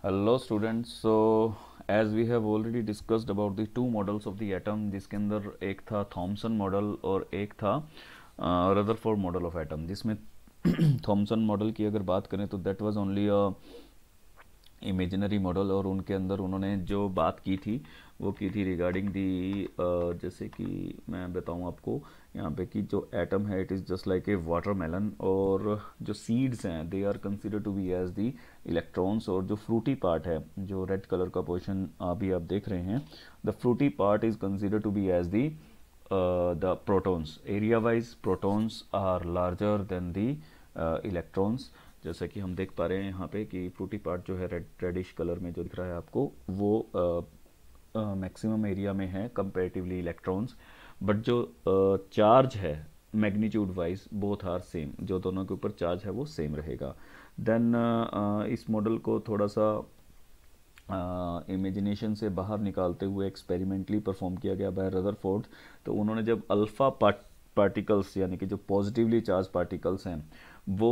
Hello students. So as we have already discussed about the two models of the atom, जिसके अंदर एक था Thomson model और एक था रदरफोर्ड मॉडल ऑफ एटम, जिसमें थॉमसन मॉडल की अगर बात करें तो that was only a imaginary model, और उनके अंदर उन्होंने जो बात की थी वो की थी रिगार्डिंग दी, जैसे कि मैं बताऊं आपको यहाँ पे कि जो एटम है it is just like a watermelon, और जो सीड्स हैं they are consider to be as the electrons, और जो फ्रूटी पार्ट है, जो रेड कलर का पोर्शन अभी आप देख रहे हैं, the fruity part is consider to be as the the protons. Area wise protons are larger than the electrons. जैसा कि हम देख पा रहे हैं यहाँ पे कि फ्रूटी पार्ट जो है रेडिश कलर में जो दिख रहा है आपको, वो मैक्सिमम एरिया में है कंपेरेटिवली इलेक्ट्रॉन्स, बट जो चार्ज है magnitude wise both are same, जो दोनों के ऊपर चार्ज है वो सेम रहेगा। देन इस मॉडल को थोड़ा सा इमेजिनेशन से बाहर निकालते हुए एक्सपेरिमेंटली परफॉर्म किया गया बाय रदरफोर्ड। तो उन्होंने जब अल्फ़ा पार्टिकल्स यानी कि जो पॉजिटिवली चार्ज पार्टिकल्स हैं वो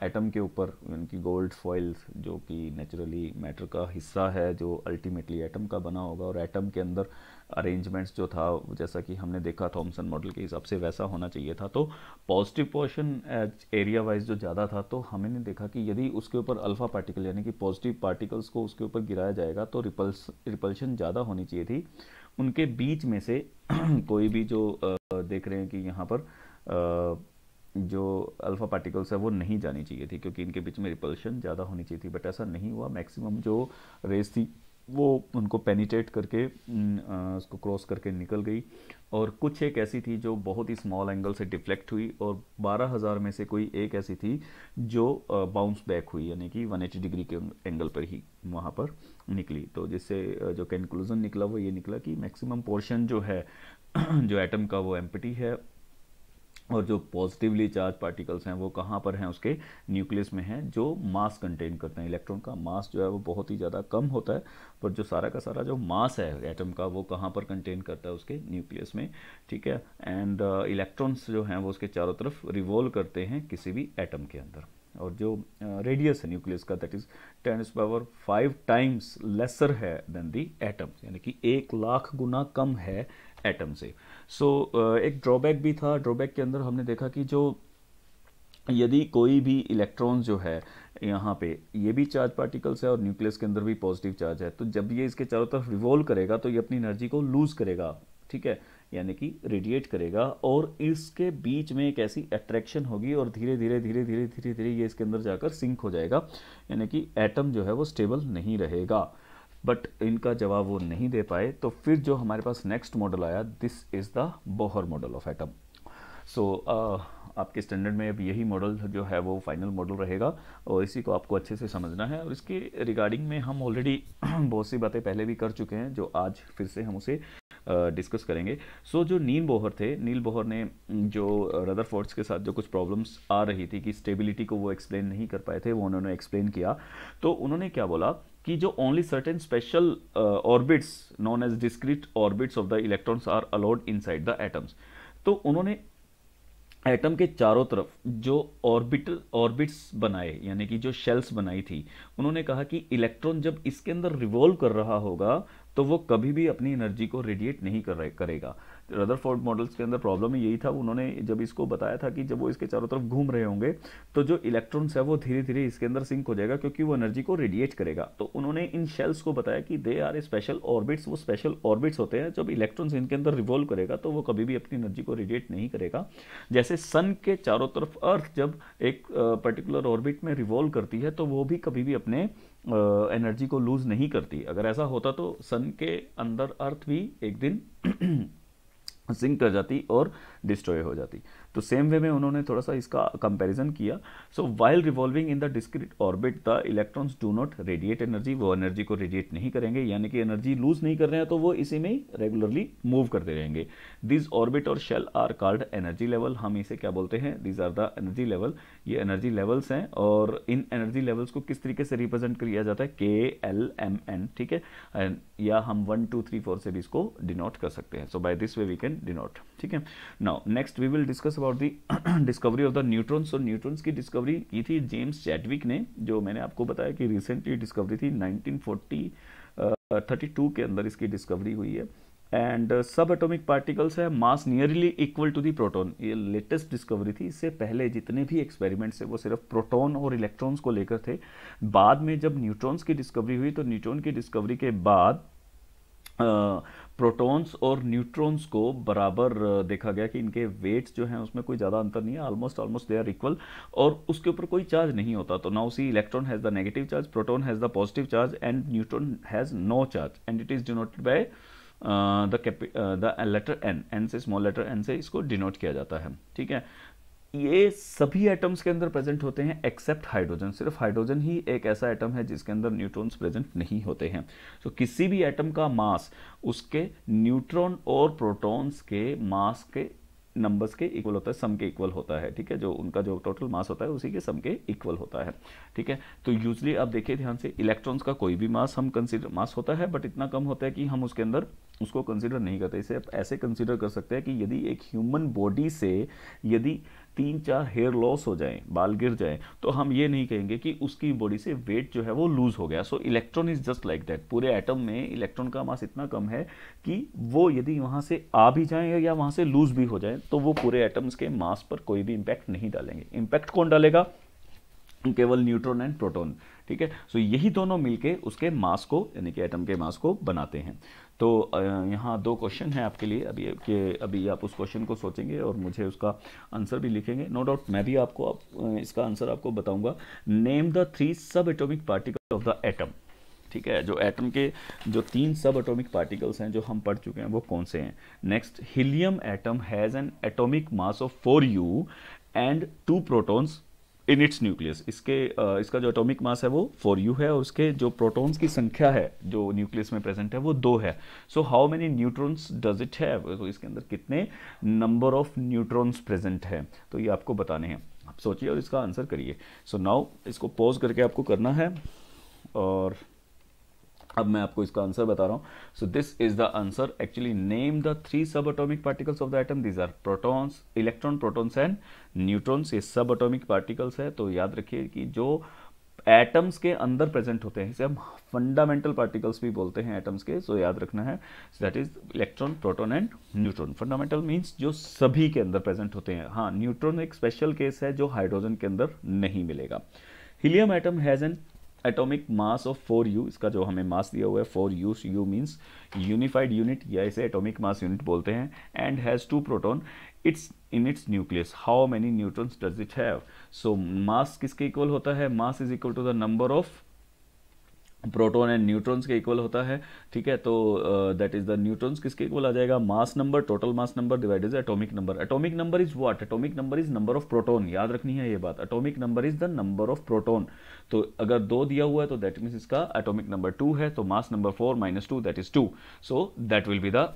एटम के ऊपर, यानी कि गोल्ड फॉइल जो कि नेचुरली मैटर का हिस्सा है जो अल्टीमेटली एटम का बना होगा, और एटम के अंदर अरेंजमेंट्स जो था जैसा कि हमने देखा थॉमसन मॉडल के हिसाब से वैसा होना चाहिए था। तो positive portion as area wise जो ज़्यादा था, तो हमने देखा कि यदि उसके ऊपर अल्फ़ा पार्टिकल यानी कि पॉजिटिव पार्टिकल्स को उसके ऊपर गिराया जाएगा तो रिपल्शन ज़्यादा होनी चाहिए थी। उनके बीच में से कोई भी जो देख रहे हैं कि यहाँ पर जो अल्फ़ा पार्टिकल्स है वो नहीं जानी चाहिए थी, क्योंकि इनके बीच में रिपल्शन ज़्यादा होनी चाहिए थी, बट ऐसा नहीं हुआ। मैक्सिमम जो रेस थी वो उनको पेनिट्रेट करके उसको क्रॉस करके निकल गई, और कुछ एक ऐसी थी जो बहुत ही स्मॉल एंगल से डिफ्लेक्ट हुई, और 12,000 में से कोई एक ऐसी थी जो बाउंस बैक हुई, यानी कि 180 डिग्री के एंगल पर ही वहाँ पर निकली। तो जिससे जो कंक्लूजन निकला वो ये निकला कि मैक्सिमम पोर्शन जो है जो एटम का वो एम्प्टी है, और जो पॉजिटिवली चार्ज पार्टिकल्स हैं वो कहाँ पर हैं, उसके न्यूक्लियस में हैं, जो मास कंटेन करते हैं। इलेक्ट्रॉन का मास जो है वो बहुत ही ज़्यादा कम होता है, पर जो सारा का सारा जो मास है एटम का वो कहाँ पर कंटेन करता है, उसके न्यूक्लियस में। ठीक है, एंड इलेक्ट्रॉन्स जो हैं वो उसके चारों तरफ रिवॉल्व करते हैं किसी भी एटम के अंदर, और जो रेडियस है न्यूक्लियस का दैट इज 10⁵ टाइम्स लेसर है देन दी एटम्स, यानी कि 1,00,000 गुना कम है एटम से। सो एक ड्रॉबैक भी था। ड्रॉबैक के अंदर हमने देखा कि जो यदि कोई भी इलेक्ट्रॉन्स जो है यहाँ पे ये भी चार्ज पार्टिकल्स है और न्यूक्लियस के अंदर भी पॉजिटिव चार्ज है, तो जब ये इसके चारों तरफ रिवॉल्व करेगा तो ये अपनी एनर्जी को लूज करेगा, ठीक है, यानी कि रेडिएट करेगा, और इसके बीच में एक ऐसी अट्रैक्शन होगी और धीरे धीरे धीरे धीरे धीरे धीरे ये इसके अंदर जाकर सिंक हो जाएगा, यानी कि एटम जो है वो स्टेबल नहीं रहेगा। बट इनका जवाब वो नहीं दे पाए, तो फिर जो हमारे पास नेक्स्ट मॉडल आया, this is the Bohr model of atom. So आपके स्टैंडर्ड में अब यही मॉडल जो है वो फाइनल मॉडल रहेगा, और इसी को आपको अच्छे से समझना है, और इसके रिगार्डिंग में हम ऑलरेडी बहुत सी बातें पहले भी कर चुके हैं, जो आज फिर से हम उसे डिस्कस करेंगे। सो जो नील बोहर थे, नील बोहर ने जो रदरफोर्ड्स के साथ जो कुछ प्रॉब्लम्स आ रही थी कि स्टेबिलिटी को वो एक्सप्लेन नहीं कर पाए थे, वो उन्होंने एक्सप्लेन किया। तो उन्होंने क्या बोला कि जो only certain special orbits known as discrete orbits of the electrons are allowed inside the atoms. तो उन्होंने एटम के चारों तरफ जो ऑर्बिट्स बनाए, यानी कि जो शेल्स बनाई थी, उन्होंने कहा कि इलेक्ट्रॉन जब इसके अंदर रिवॉल्व कर रहा होगा तो वो कभी भी अपनी एनर्जी को रेडिएट नहीं करेगा। रदरफोर्ड मॉडल्स के अंदर प्रॉब्लम यही था। उन्होंने जब इसको बताया था कि जब वो इसके चारों तरफ घूम रहे होंगे तो जो इलेक्ट्रॉन्स है वो धीरे धीरे इसके अंदर सिंक हो जाएगा, क्योंकि वो एनर्जी को रेडिएट करेगा। तो उन्होंने इन शेल्स को बताया कि they are a special orbits, वो स्पेशल ऑर्बिट्स होते हैं, जब इलेक्ट्रॉन्स इनके अंदर रिवॉल्व करेगा तो वो कभी भी अपनी एनर्जी को रेडिएट नहीं करेगा। जैसे सन के चारों तरफ अर्थ जब एक पर्टिकुलर ऑर्बिट में रिवॉल्व करती है तो वो भी कभी भी अपने एनर्जी को लूज नहीं करती। अगर ऐसा होता तो सन के अंदर अर्थ भी एक दिन सिंक कर जाती और डिस्ट्रॉय हो जाती। तो सेम वे में उन्होंने थोड़ा सा इसका कंपैरिजन किया। So while revolving in the discrete orbit the electrons do not radiate energy, वो एनर्जी को रेडिएट नहीं करेंगे, यानी कि एनर्जी लूज नहीं कर रहे हैं, तो वो इसी में रेगुलरली मूव करते रहेंगे। दिस ऑर्बिट और shell are called energy level. हम इसे क्या बोलते हैं, this are the energy level. ये एनर्जी लेवल्स हैं, और इन एनर्जी लेवल्स को किस तरीके से रिप्रेजेंट किया जाता है, KLMN, ठीक है, या हम 1 2 3 4 से भी इसको डिनोट कर सकते हैं। So by this way we can denote, ठीक है। Now next we will discuss about the discovery of the neutrons, तो न्यूट्रॉन्स की डिस्कवरी की थी जेम्स चैडविक ने, जो मैंने आपको बताया कि रिसेंटली डिस्कवरी थी 1932 के अंदर इसकी डिस्कवरी हुई है। एंड सब एटॉमिक पार्टिकल्स है, mass nearly equal to the proton, ये लेटेस्ट डिस्कवरी थी। इससे पहले जितने भी एक्सपेरिमेंट्स है वो सिर्फ प्रोटॉन और इलेक्ट्रॉन्स को लेकर थे। बाद में जब न्यूट्रॉन्स की डिस्कवरी हुई तो न्यूट्रॉन की डिस्कवरी के बाद प्रोटॉन्स और न्यूट्रॉन्स को बराबर देखा गया कि इनके वेट्स जो हैं उसमें कोई ज़्यादा अंतर नहीं है, ऑलमोस्ट दे आर इक्वल, और उसके ऊपर कोई चार्ज नहीं होता। तो now see electron has the negative charge, proton has the positive charge and neutron has no charge, and it is denoted by the letter N से, स्मॉल लेटर एन से इसको डिनोट किया जाता है। ठीक है, ये सभी एटम्स के अंदर प्रेजेंट होते हैं एक्सेप्ट हाइड्रोजन। सिर्फ हाइड्रोजन ही एक ऐसा एटम है जिसके अंदर न्यूट्रॉन्स प्रेजेंट नहीं होते हैं। तो किसी भी एटम का मास उसके न्यूट्रॉन और प्रोटॉन्स के मास के नंबर्स के इक्वल होता है, सम के इक्वल होता है। ठीक है, जो उनका जो टोटल मास होता है उसी के सम के इक्वल होता है। ठीक है, तो यूजली आप देखिए ध्यान से, इलेक्ट्रॉन्स का कोई भी मास हम कंसीडर, मास होता है बट इतना कम होता है कि हम उसके अंदर उसको कंसीडर नहीं करते। इसे आप ऐसे कंसीडर कर सकते हैं कि यदि एक ह्यूमन बॉडी से यदि 3-4 हेयर लॉस हो जाए, बाल गिर जाए, तो हम ये नहीं कहेंगे कि उसकी बॉडी से वेट जो है वो लूज हो गया। सो electron is just like that. पूरे एटम में इलेक्ट्रॉन का मास इतना कम है कि वो यदि वहां से आ भी जाए या वहां से लूज भी हो जाए तो वो पूरे एटम्स के मास पर कोई भी इंपैक्ट नहीं डालेंगे। इंपैक्ट कौन डालेगा? केवल न्यूट्रॉन एंड प्रोटॉन। ठीक है, सो यही दोनों मिलके उसके मास को, यानी कि एटम के मास को बनाते हैं। तो यहाँ 2 क्वेश्चन है आपके लिए अभी, कि अभी आप उस क्वेश्चन को सोचेंगे और मुझे उसका आंसर भी लिखेंगे। नो डाउट मैं भी आपको इसका आंसर आपको बताऊंगा। नेम द 3 सब atomic particle of the atom. ठीक है, जो एटम के जो 3 सब एटॉमिक पार्टिकल्स हैं जो हम पढ़ चुके हैं वो कौन से हैं। Next, helium atom has an atomic mass of 4u and 2 protons in its nucleus. इसका जो एटॉमिक मास है वो 4u है और उसके जो प्रोटॉन्स की संख्या है जो न्यूक्लियस में प्रेजेंट है वो 2 है। सो how many neutrons does it have, तो इसके अंदर कितने नंबर ऑफ न्यूट्रॉन्स प्रेजेंट है, तो ये आपको बताने हैं। आप सोचिए और इसका आंसर करिए। सो नाउ इसको पॉज करके आपको करना है और अब मैं आपको इसका आंसर बता रहा हूँ। So this is the answer. Actually name the 3 subatomic particles of the atom. These are protons, electron, protons and neutrons. ये सब एटॉमिक पार्टिकल्स है। तो याद रखिए कि जो एटम्स के अंदर प्रेजेंट होते हैं इसे हम फंडामेंटल पार्टिकल्स भी बोलते हैं एटम्स के। सो याद रखना है, that is electron, proton and neutron. Fundamental means जो सभी के अंदर प्रेजेंट होते हैं। हाँ, न्यूट्रॉन एक स्पेशल केस है जो हाइड्रोजन के अंदर नहीं मिलेगा। Helium atom has an atomic mass of 4u। इसका जो हमें मास दिया हुआ है 4u, u means unified unit या इसे एटॉमिक मास यूनिट बोलते हैं। And has 2 proton its in its nucleus. How many neutrons does it have? So mass किसके इक्वल होता है? Mass is equal to the number of proton and neutrons के equal होता है। ठीक है, तो दैट इज द न्यूट्रॉन्स किसके इक्वल आ जाएगा? Mass number, total mass number divided atomic number. Atomic number is what? Atomic number is number of proton. याद रखनी है ये बात, atomic number is the number of proton. तो अगर 2 दिया हुआ है तो दैट मीन्स इसका एटॉमिक नंबर 2 है, तो mass number 4 minus 2 that is 2। So that will be the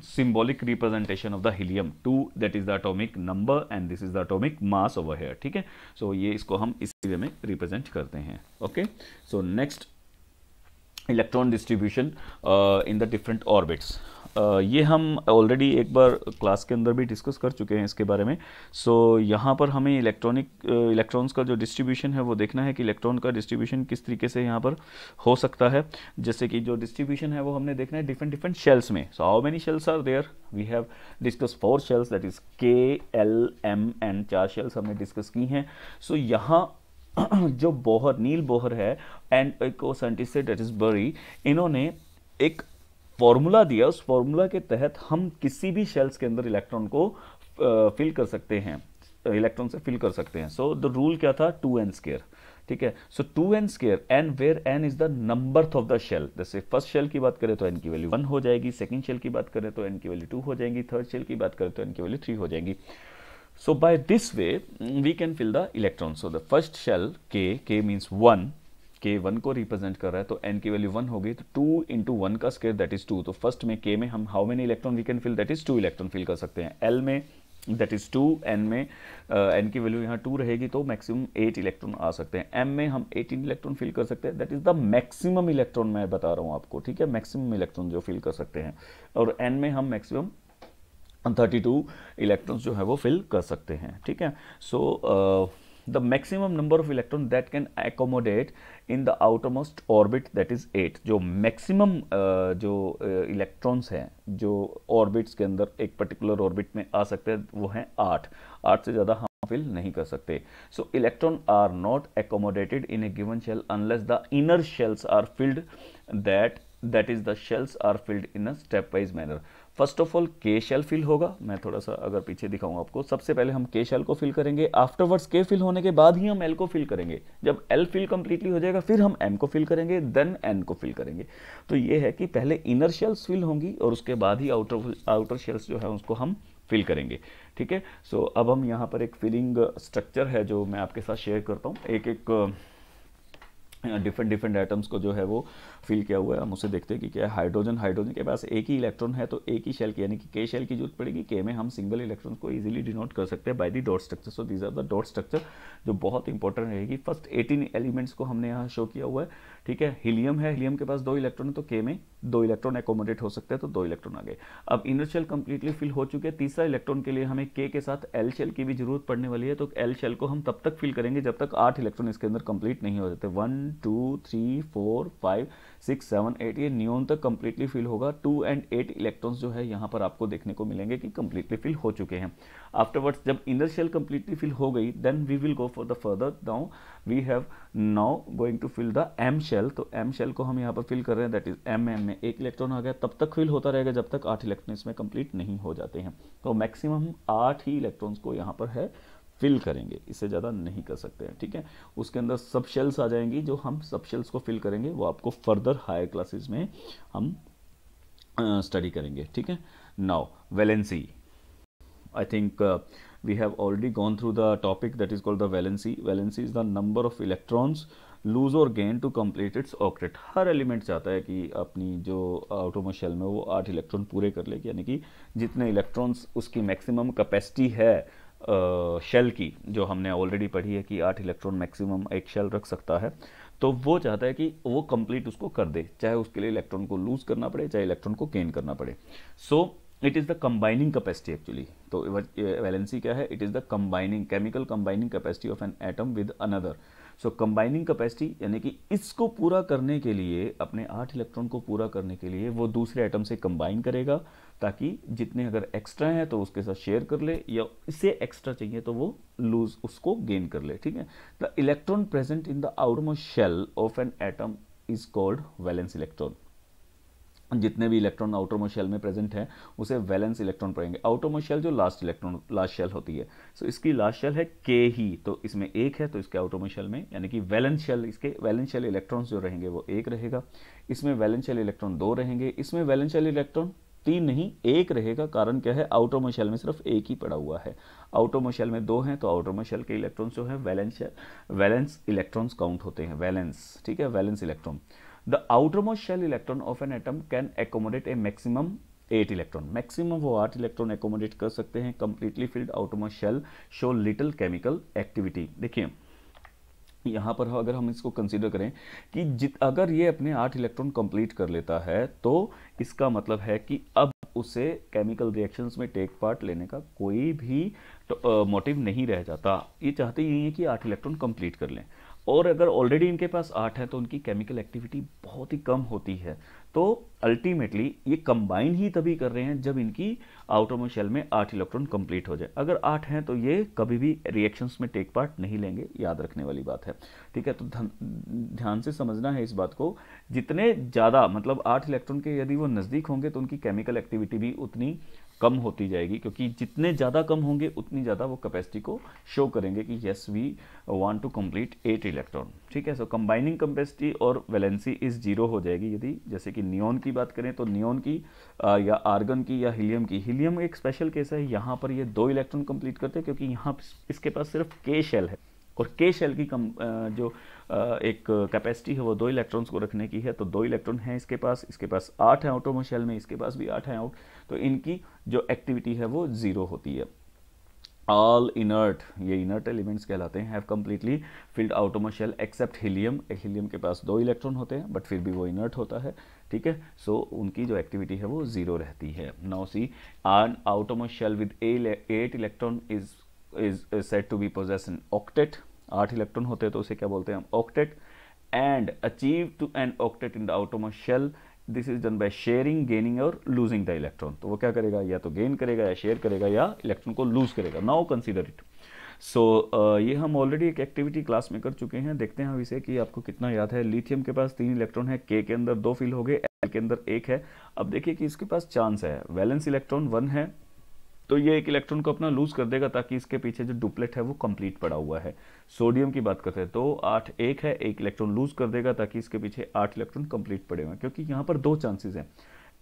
symbolic representation of the helium. 2 that is the atomic number and this is the atomic mass over here. ठीक है, सो ये इसको हम इसी वे में रिप्रेजेंट करते हैं। Okay, so next, electron distribution in the different orbits. ये हम ऑलरेडी एक बार क्लास के अंदर भी डिस्कस कर चुके हैं इसके बारे में। सो यहाँ पर हमें इलेक्ट्रॉन्स का जो डिस्ट्रीब्यूशन है वो देखना है कि इलेक्ट्रॉन का डिस्ट्रीब्यूशन किस तरीके से यहाँ पर हो सकता है। जैसे कि जो डिस्ट्रीब्यूशन है वो हमने देखना है डिफरेंट शेल्स में। So how many shells are there? We have discuss 4 shells, that is K, L, M and 4 shells हमने डिस्कस की हैं। सो यहाँ जो बोहर, नील बोहर है एंड एक साइंटिस्ट है डेट इज बरी, इन्होंने एक फॉर्मूला दिया। उस फॉर्मूला के तहत हम किसी भी शेल्स के अंदर इलेक्ट्रॉन को फिल कर सकते हैं, इलेक्ट्रॉन से फिल कर सकते हैं। सो द रूल क्या था? 2n²। ठीक है, so 2n², n where n is the number of the shell. जैसे फर्स्ट शेल की बात करें तो n की वैल्यू 1 हो जाएगी, सेकंड शेल की बात करें तो n की वैल्यू 2 हो जाएगी, थर्ड शेल की बात करें तो n की वैल्यू 3 हो जाएगी। So by this way we can fill the electrons. So the first shell K means 1, K 1 को रिप्रेजेंट कर रहा है तो n की वैल्यू 1 होगी, तो 2 इंटू 1 का स्क्वायर दैट इज 2। तो फर्स्ट में K में हम how many electron we can fill? That is 2 electron fill कर सकते हैं। L में दैट इज 2, n में n की वैल्यू यहाँ 2 रहेगी तो मैक्सिमम 8 इलेक्ट्रॉन आ सकते हैं। M में हम 18 इलेक्ट्रॉन फिल कर सकते हैं। That is the maximum electron मैं बता रहा हूँ आपको। ठीक है, मैक्सिमम इलेक्ट्रॉन जो फिल कर सकते हैं। और n में हम मैक्सिमम 32 इलेक्ट्रॉन्स जो है वो फिल कर सकते हैं, ठीक है। So the maximum number of electron that can accommodate in the outermost orbit that is 8। जो मैक्सिमम जो इलेक्ट्रॉन्स हैं जो ऑर्बिट्स के अंदर एक पर्टिकुलर ऑर्बिट में आ सकते हैं वो हैं 8 से ज़्यादा हम फिल नहीं कर सकते। So electron are not accommodated in a given shell unless the inner shells are filled that is the shells are filled in a step wise manner. First of all K shell fill होगा, मैं थोड़ा सा अगर पीछे दिखाऊं आपको, सबसे पहले हम के शेल को फिल करेंगे, आफ्टरवर्ड्स के फिल होने के बाद ही हम एल को फिल करेंगे। जब एल फिल कंप्लीटली हो जाएगा फिर हम एम को फिल करेंगे, देन एन को फिल करेंगे। तो ये है कि पहले इनर शेल्स फिल होंगी और उसके बाद ही आउटर शेल्स जो है उसको हम फिल करेंगे, ठीक है। सो अब हम यहाँ पर एक फिलिंग स्ट्रक्चर है जो मैं आपके साथ शेयर करता हूँ। एक एक डिफरेंट एटम्स को जो है वो फिल किया हुआ है। हम उसे देखते हैं कि क्या है। हाइड्रोजन के पास एक ही इलेक्ट्रॉन है तो एक ही शेल की यानी कि के शेल की जरूरत पड़ेगी। के में हम सिंगल इलेक्ट्रॉन को इजीली डिनोट कर सकते हैं by the dot structure. So these are the dot structure जो बहुत इंपॉर्टेंट रहेगी। फर्स्ट 18 एलिमेंट्स को हमने यहाँ शो किया हुआ है, ठीक है। हीलियम है, हीलियम के पास 2 इलेक्ट्रॉन है तो के में 2 इलेक्ट्रॉन एकोमोडेट हो सकते हैं तो 2 इलेक्ट्रॉन आ गए। अब इनर शेल कंप्लीटली फिल हो चुके हैं। तीसरा इलेक्ट्रॉन के लिए हमें के साथ एल शेल की भी जरूरत पड़ने वाली है। तो एल शेल को हम तब तक फिल करेंगे जब तक 8 इलेक्ट्रॉन इसके अंदर कंप्लीट नहीं हो जाते। 1 2 3 4 5 6 7 8 ये नियोन तक कंप्लीटली फिल होगा। 2 और 8 इलेक्ट्रॉन्स जो है यहाँ पर आपको देखने को मिलेंगे कि कंप्लीटली फिल हो चुके हैं। आफ्टरवर्ड्स जब इनर शेल कंप्लीटली फिल हो गई then we will go for the further. Now we have now going to fill the M shell. तो एम शेल को हम यहाँ पर फिल कर रहे हैं, दैट इज एम में 1 इलेक्ट्रॉन आ गया। तब तक फिल होता रहेगा जब तक 8 इलेक्ट्रॉन इसमें कंप्लीट नहीं हो जाते हैं। तो मैक्सिमम 8 ही इलेक्ट्रॉन्स को यहाँ पर है फिल करेंगे, इससे ज़्यादा नहीं कर सकते हैं, ठीक है। उसके अंदर सब शेल्स आ जाएंगी, जो हम सब शेल्स को फिल करेंगे वो आपको फर्दर हायर क्लासेस में हम स्टडी करेंगे, ठीक है। Now valency, I think we have already gone through the topic that is called the valency. Valency is the number of electrons lose or gain to complete its octet. Her element चाहता है कि अपनी जो outermost shell में वो 8 electron पूरे कर ले, यानी कि जितने इलेक्ट्रॉन्स उसकी मैक्सिमम कैपेसिटी है शेल की, जो हमने ऑलरेडी पढ़ी है कि 8 इलेक्ट्रॉन मैक्सिमम एक शेल रख सकता है, तो वो चाहता है कि वो कंप्लीट उसको कर दे, चाहे उसके लिए इलेक्ट्रॉन को लूज करना पड़े चाहे इलेक्ट्रॉन को गेन करना पड़े। So it is the combining capacity actually. तो वैलेंसी क्या है? It is the combining chemical combining capacity of an atom with another. So combining capacity यानी कि इसको पूरा करने के लिए, अपने 8 इलेक्ट्रॉन को पूरा करने के लिए वो दूसरे एटम से कंबाइन करेगा, ताकि जितने अगर एक्स्ट्रा हैं तो उसके साथ शेयर कर ले, या इससे एक्स्ट्रा चाहिए तो वो लूज उसको गेन कर ले, ठीक है। The electron present in the outermost shell of an atom is called valence electron. जितने भी इलेक्ट्रॉन आउटरमोस्ट शेल में प्रेजेंट हैं उसे वैलेंस इलेक्ट्रॉन पढ़ेंगे। आउटरमोस्ट शेल जो लास्ट शेल होती है, सो इसकी लास्ट शेल है के ही, तो इसमें 1 है तो इसके आउटरमोस्ट शेल में यानी कि वैलेंस शेल, इसके वैलेंस शेल इलेक्ट्रॉन्स जो रहेंगे वो 1 रहेगा। इसमें वैलेंस शेल इलेक्ट्रॉन 2 रहेंगे। इसमें वैलेंस शेल इलेक्ट्रॉन 3 नहीं 1 रहेगा। कारण क्या है? आउटरमोस्ट शेल में सिर्फ 1 ही पड़ा हुआ है। आउटरमोस्ट शेल में 2 हैं तो आउटरमोस्ट शेल के इलेक्ट्रॉन्स जो है वैलेंस इलेक्ट्रॉन्स काउंट होते हैं, वैलेंस, ठीक है, valence electron. The outermost shell electron of an atom can accommodate a maximum 8 electron. Maximum वो 8 इलेक्ट्रॉन एकोमोडेट कर सकते हैं। Completely filled outermost shell show little chemical activity. देखिए यहाँ पर अगर हम इसको कंसीडर करें कि अगर ये अपने 8 इलेक्ट्रॉन कंप्लीट कर लेता है तो इसका मतलब है कि अब उसे केमिकल रिएक्शंस में टेक पार्ट लेने का कोई भी मोटिव नहीं रह जाता। ये चाहते ही है कि 8 इलेक्ट्रॉन कंप्लीट कर लें, और अगर ऑलरेडी इनके पास 8 है तो उनकी केमिकल एक्टिविटी बहुत ही कम होती है। तो अल्टीमेटली ये कंबाइन ही तभी कर रहे हैं जब इनकी आउटरमोस्ट शेल में 8 इलेक्ट्रॉन कंप्लीट हो जाए। अगर 8 हैं तो ये कभी भी रिएक्शंस में टेक पार्ट नहीं लेंगे, याद रखने वाली बात है, ठीक है। तो ध्यान से समझना है इस बात को। जितने ज़्यादा मतलब 8 इलेक्ट्रॉन के यदि वो नज़दीक होंगे तो उनकी केमिकल एक्टिविटी भी उतनी कम होती जाएगी, क्योंकि जितने ज़्यादा कम होंगे उतनी ज़्यादा वो कैपेसिटी को शो करेंगे कि yes we want to complete 8 electron, ठीक है। सो कंबाइनिंग कैपेसिटी और वैलेंसी इज 0 हो जाएगी यदि, जैसे कि नियोन की बात करें तो नियोन की या आर्गन की या हीलियम की। हीलियम एक स्पेशल केस है, यहाँ पर ये 2 इलेक्ट्रॉन कंप्लीट करते हैं क्योंकि यहाँ इसके पास सिर्फ के शेल है, और के शेल की जो एक कैपेसिटी है वो 2 इलेक्ट्रॉन्स को रखने की है। तो 2 इलेक्ट्रॉन हैं इसके पास 8 है आउटरमोस्ट शेल में, इसके पास भी 8 है आउट, तो इनकी जो एक्टिविटी है वो 0 होती है। ऑल इनर्ट, ये इनर्ट एलिमेंट्स कहलाते हैं, हैव कम्प्लीटली फिल्ड आउटोमर शेल एक्सेप्ट हीलियम। हीलियम के पास 2 इलेक्ट्रॉन होते हैं बट फिर भी वो इनर्ट होता है, ठीक है। सो उनकी जो एक्टिविटी है वो 0 रहती है। नाउ सी, एन आउटोमर shell with 8 electron is said to be possess an octet. 8 electron होते हैं तो उसे क्या बोलते हैं हम, octet. And achieve to an octet in the आउटोमर shell, this is done by sharing, gaining और लूजिंग द इलेक्ट्रॉन। तो वो क्या करेगा, या तो गेन करेगा या शेयर करेगा या इलेक्ट्रॉन को लूज करेगा। Now consider it. सो ये हम ऑलरेडी एक एक्टिविटी क्लास में कर चुके हैं। देखते हैं अब इसे कि आपको कितना याद है। लिथियम के पास 3 इलेक्ट्रॉन है, के अंदर 2 फिल हो गए, एल के अंदर 1 है। अब देखिए कि इसके पास चांस है, वैलेंस इलेक्ट्रॉन 1 है तो ये एक इलेक्ट्रॉन को अपना लूज कर देगा ताकि इसके पीछे जो डुप्लेट है वो कंप्लीट पड़ा हुआ है। सोडियम की बात करते हैं तो 8 1 है, एक इलेक्ट्रॉन लूज कर देगा ताकि इसके पीछे 8 इलेक्ट्रॉन कंप्लीट पड़े हुए हैं, क्योंकि यहाँ पर 2 चांसेस हैं।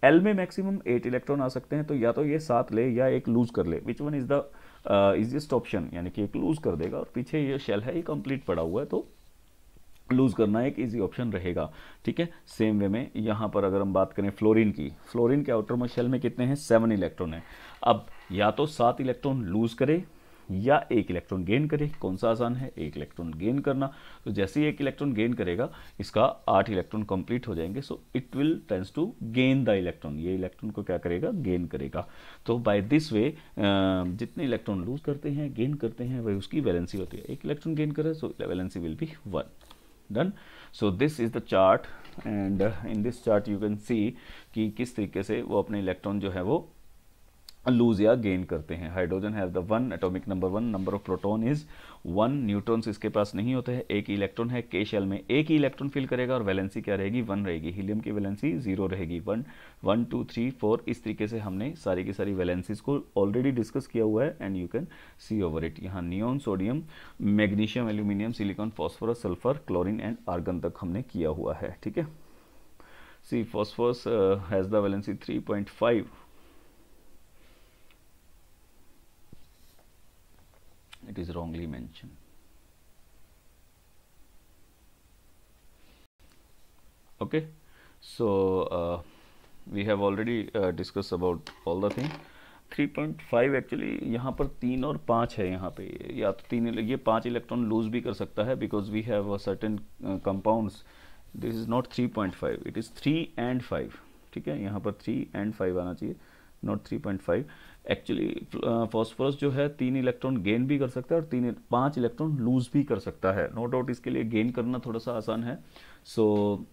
एल में मैक्सिमम 8 इलेक्ट्रॉन आ सकते हैं, तो या तो ये 7 ले या एक लूज कर ले, which one is the easiest option, यानी कि एक लूज कर देगा और पीछे ये शेल है ये कंप्लीट पड़ा हुआ है, तो लूज करना एक इजी ऑप्शन रहेगा, ठीक है। सेम वे में यहाँ पर अगर हम बात करें फ्लोरीन की, फ्लोरीन के आउटर शेल में कितने हैं, 7 इलेक्ट्रॉन है। अब या तो 7 इलेक्ट्रॉन लूज करे या 1 इलेक्ट्रॉन गेन करे, कौन सा आसान है, 1 इलेक्ट्रॉन गेन करना। तो जैसे ही 1 इलेक्ट्रॉन गेन करेगा इसका 8 इलेक्ट्रॉन कंप्लीट हो जाएंगे, so it will tends to gain the electron, ये इलेक्ट्रॉन को क्या करेगा, गेन करेगा। तो बाय दिस वे जितने इलेक्ट्रॉन लूज करते हैं गेन करते हैं वही उसकी वैलेंसी होती है। 1 इलेक्ट्रॉन गेन करे so valency will be 1। Done. So this is the chart and in this chart you can see कि किस तरीके से वो अपने इलेक्ट्रॉन जो है वो लूज या गेन करते हैं। Hydrogen has the 1 atomic number 1, number of proton is 1, neutrons इसके पास नहीं होते हैं, 1 इलेक्ट्रॉन है, के शेल में 1 ही इलेक्ट्रॉन फिल करेगा और वैलेंसी क्या रहेगी, 1 रहेगी। हीलियम की वैलेंसी 0 रहेगी। 1 1 2 3 4 इस तरीके से हमने सारी की सारी वैलेंसीज को ऑलरेडी डिस्कस किया हुआ है and you can see over it. यहाँ neon, sodium, magnesium, aluminium, silicon, phosphorus, sulphur, chlorine and argon तक हमने किया हुआ है, ठीक है। See phosphorus has the valency 3.5, it is wrongly mentioned. Okay, so we have already discussed about all the thing. 3.5 actually यहाँ पर 3 और 5 है, यहाँ पे या तो 3, ये 5 इलेक्ट्रॉन लूज भी कर सकता है because we have a certain compounds. This is not 3.5, it is 3 and 5, ठीक है। यहाँ पर 3 and 5 आना चाहिए, नॉट 3.5। एक्चुअली फॉस्फोरस जो है 3 इलेक्ट्रॉन गेन भी कर सकता है और 5 इलेक्ट्रॉन लूज भी कर सकता है। नो डाउट इसके लिए गेन करना थोड़ा सा आसान है, सो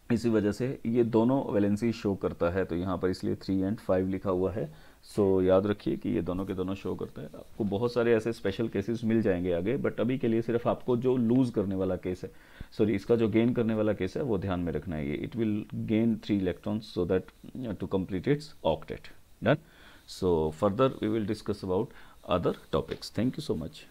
इसी वजह से ये दोनों वैलेंसी शो करता है, तो यहाँ पर इसलिए 3 and 5 लिखा हुआ है। सो याद रखिए कि ये दोनों के दोनों शो करता है। आपको बहुत सारे ऐसे स्पेशल केसेस मिल जाएंगे आगे, बट अभी के लिए सिर्फ आपको जो लूज करने वाला केस है, सॉरी इसका जो गेन करने वाला केस है वो ध्यान में रखना है। ये it will gain 3 electrons so that to complete its octet. Done. So further we will discuss about other topics. Thank you so much.